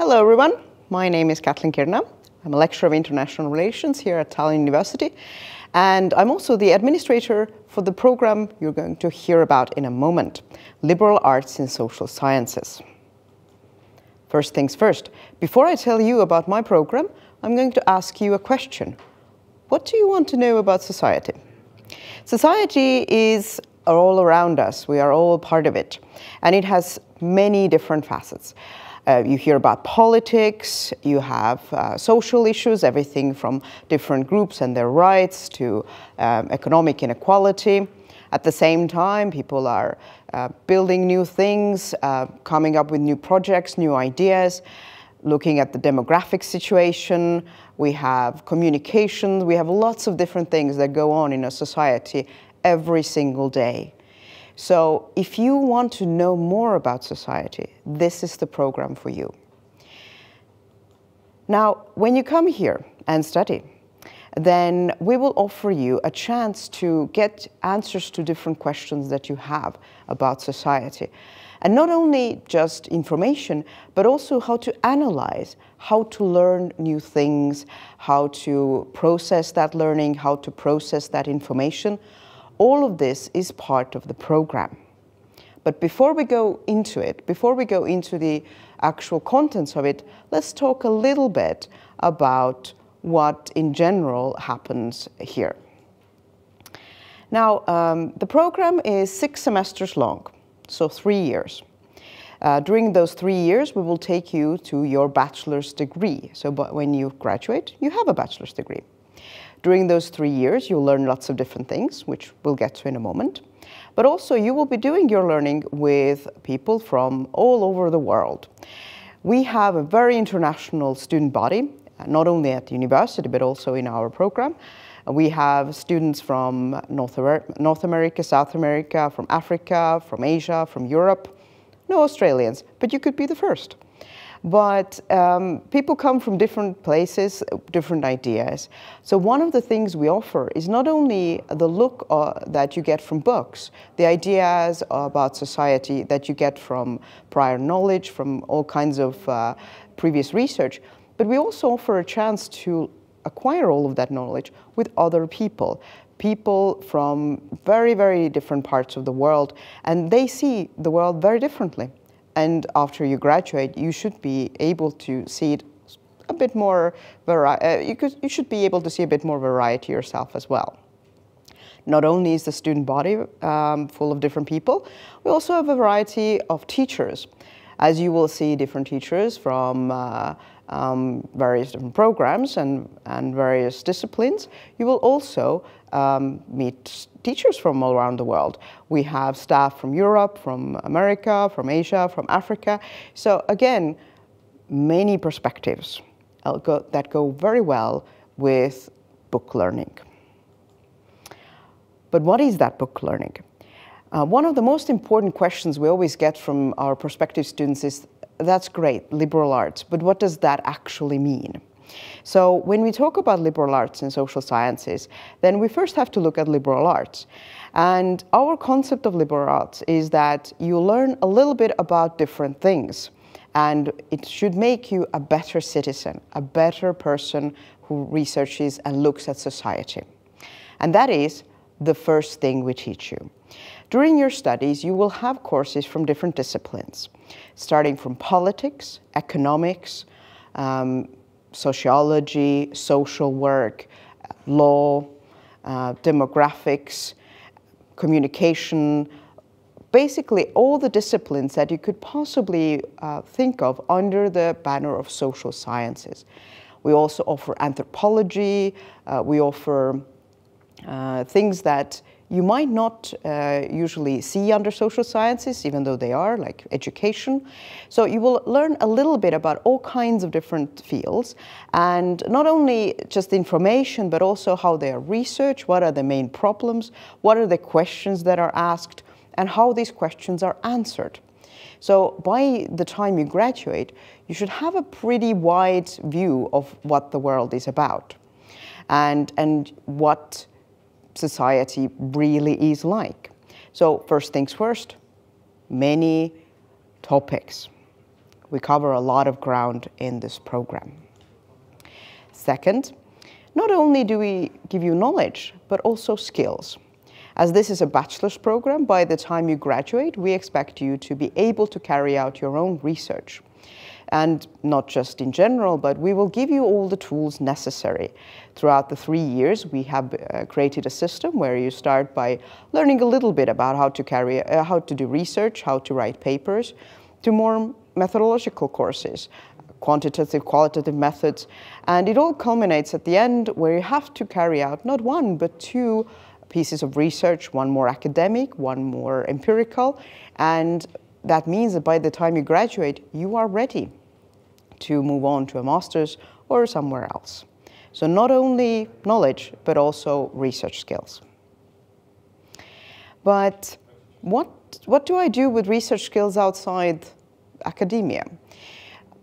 Hello everyone, my name is Kirna. I'm a lecturer of international relations here at Tallinn University, and I'm also the administrator for the program you're going to hear about in a moment, Liberal Arts in Social Sciences. First things first, before I tell you about my program, I'm going to ask you a question. What do you want to know about society? Society is all around us. We are all part of it, and it has many different facets. You hear about politics, you have social issues, everything from different groups and their rights to economic inequality. At the same time, people are building new things, coming up with new projects, new ideas, looking at the demographic situation. We have communication, we have lots of different things that go on in a society every single day. So if you want to know more about society, this is the program for you. Now, when you come here and study, then we will offer you a chance to get answers to different questions that you have about society. And not only just information, but also how to analyze, how to learn new things, how to process that learning, how to process that information. All of this is part of the program. But before we go into it, before we go into the actual contents of it, let's talk a little bit about what in general happens here. Now, the program is 6 semesters long, so 3 years. During those 3 years, we will take you to your bachelor's degree. So when you graduate, you have a bachelor's degree. During those 3 years, you'll learn lots of different things, which we'll get to in a moment. But also, you will be doing your learning with people from all over the world. We have a very international student body, not only at the university, but also in our program. We have students from North America, South America, from Africa, from Asia, from Europe. No Australians, but you could be the first. But people come from different places, different ideas. So one of the things we offer is not only the look that you get from books, the ideas about society that you get from prior knowledge, from all kinds of previous research, but we also offer a chance to acquire all of that knowledge with other people. People from very, very different parts of the world, and they see the world very differently. And after you graduate, you should be able to see it a bit more, you should be able to see a bit more variety yourself as well. Not only is the student body full of different people, we also have a variety of teachers. As you will see different teachers from various different programs and various disciplines, you will also meet teachers from all around the world. We have staff from Europe, from America, from Asia, from Africa. So again, many perspectives that go very well with book learning. But what is that book learning? One of the most important questions we always get from our prospective students is, that's great, liberal arts, but what does that actually mean? So when we talk about liberal arts and social sciences, then we first have to look at liberal arts. And our concept of liberal arts is that you learn a little bit about different things, and it should make you a better citizen, a better person who researches and looks at society. And that is the first thing we teach you. During your studies, you will have courses from different disciplines, starting from politics, economics, sociology, social work, law, demographics, communication, basically all the disciplines that you could possibly think of under the banner of social sciences. We also offer anthropology, we offer things that you might not usually see under social sciences, even though they are, like education. So you will learn a little bit about all kinds of different fields, and not only just information, but also how they are researched, what are the main problems, what are the questions that are asked, and how these questions are answered. So by the time you graduate, you should have a pretty wide view of what the world is about and what society really is like. So first things first, many topics. We cover a lot of ground in this program. Second, not only do we give you knowledge, but also skills. As this is a bachelor's program, by the time you graduate, we expect you to be able to carry out your own research. And not just in general, but we will give you all the tools necessary. Throughout the 3 years, we have created a system where you start by learning a little bit about how to do research, how to write papers, to more methodological courses, quantitative, qualitative methods. And it all culminates at the end where you have to carry out not one, but 2 pieces of research, one more academic, one more empirical. And that means that by the time you graduate, you are ready to move on to a master's or somewhere else. So not only knowledge, but also research skills. But what do I do with research skills outside academia?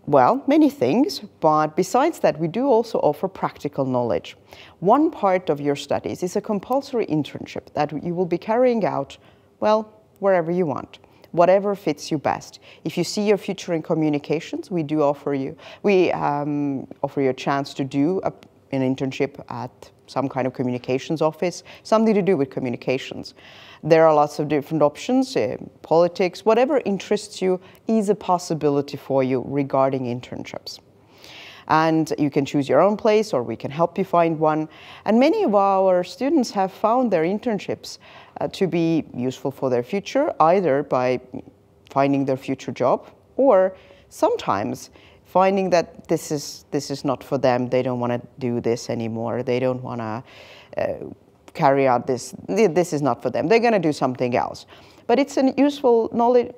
Well, many things, but besides that, we do also offer practical knowledge. One part of your studies is a compulsory internship that you will be carrying out, well, wherever you want, whatever fits you best. If you see your future in communications, we offer you a chance to do an internship at some kind of communications office, something to do with communications. There are lots of different options, politics, whatever interests you is a possibility for you regarding internships. And you can choose your own place or we can help you find one. And many of our students have found their internships to be useful for their future, either by finding their future job or sometimes finding that this is not for them. They don't want to do this anymore. They don't want to carry out this. This is not for them. They're going to do something else. But it's a useful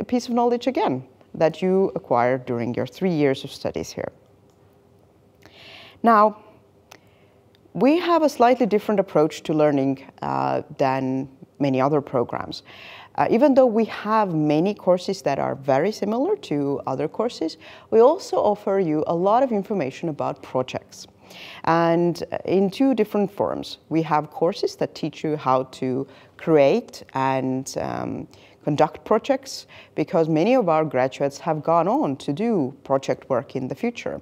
piece of knowledge again that you acquire during your 3 years of studies here. Now, we have a slightly different approach to learning than many other programs. Even though we have many courses that are very similar to other courses, we also offer you a lot of information about projects. And in 2 different forms. We have courses that teach you how to create and conduct projects, because many of our graduates have gone on to do project work in the future.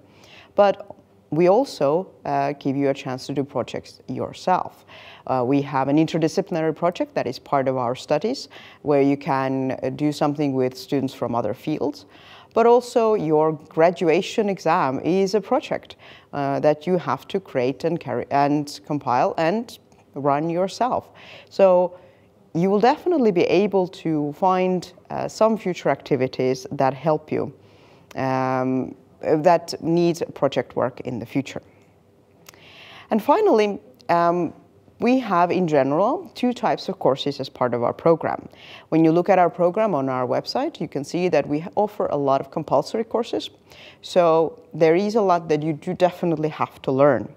But we also give you a chance to do projects yourself. We have an interdisciplinary project that is part of our studies, where you can do something with students from other fields. But also your graduation exam is a project that you have to create and compile and run yourself. So you will definitely be able to find some future activities that help you, that need project work in the future. And finally, we have, in general, 2 types of courses as part of our program. When you look at our program on our website, you can see that we offer a lot of compulsory courses. So there is a lot that you do definitely have to learn.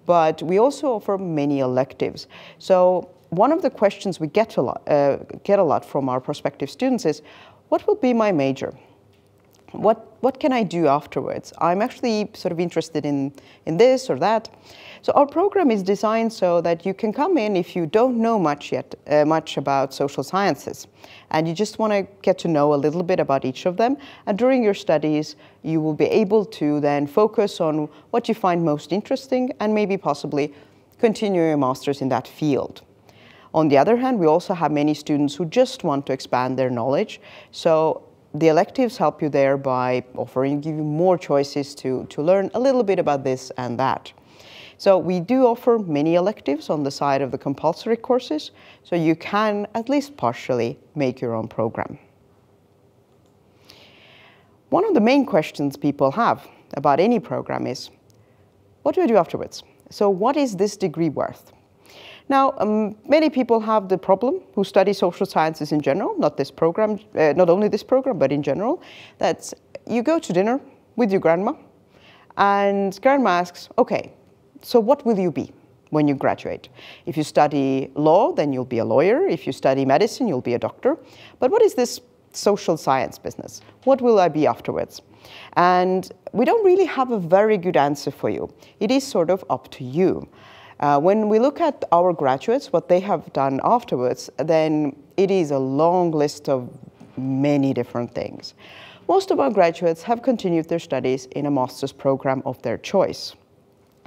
But we also offer many electives. So one of the questions we get a lot from our prospective students is, what will be my major? What can I do afterwards? I'm actually sort of interested in this or that. So our program is designed so that you can come in if you don't know much about social sciences, and you just want to get to know a little bit about each of them. And during your studies, you will be able to then focus on what you find most interesting and maybe possibly continue your master's in that field. On the other hand, we also have many students who just want to expand their knowledge. So the electives help you there by give you more choices to learn a little bit about this and that. So we do offer many electives on the side of the compulsory courses, so you can at least partially make your own program. One of the main questions people have about any program is, what do I do afterwards? So what is this degree worth? Now, many people have the problem who study social sciences in general, not this program, not only this program, but in general, that you go to dinner with your grandma, and grandma asks, okay, so what will you be when you graduate? If you study law, then you'll be a lawyer. If you study medicine, you'll be a doctor. But what is this social science business? What will I be afterwards? And we don't really have a very good answer for you. It is sort of up to you. When we look at our graduates, what they have done afterwards, then it is a long list of many different things. Most of our graduates have continued their studies in a master's program of their choice.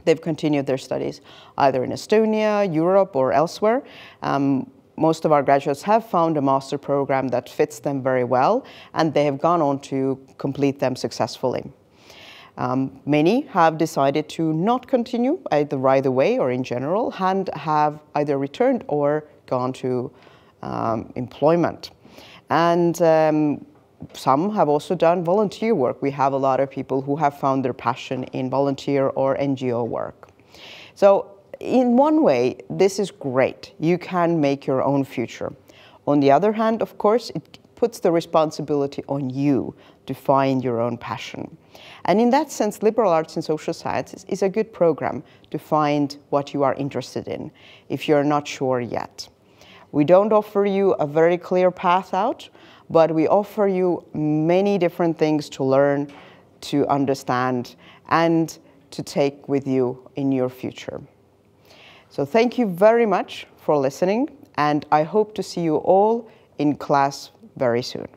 They've continued their studies either in Estonia, Europe, or elsewhere. Most of our graduates have found a master program that fits them very well, and they have gone on to complete them successfully. Many have decided to not continue either right away or in general, and have either returned or gone to employment. And some have also done volunteer work. We have a lot of people who have found their passion in volunteer or NGO work. So in one way, this is great. You can make your own future. On the other hand, of course, it puts the responsibility on you to find your own passion. And in that sense, liberal arts and social sciences is a good program to find what you are interested in if you're not sure yet. We don't offer you a very clear path out, but we offer you many different things to learn, to understand, and to take with you in your future. So thank you very much for listening, and I hope to see you all in class very soon.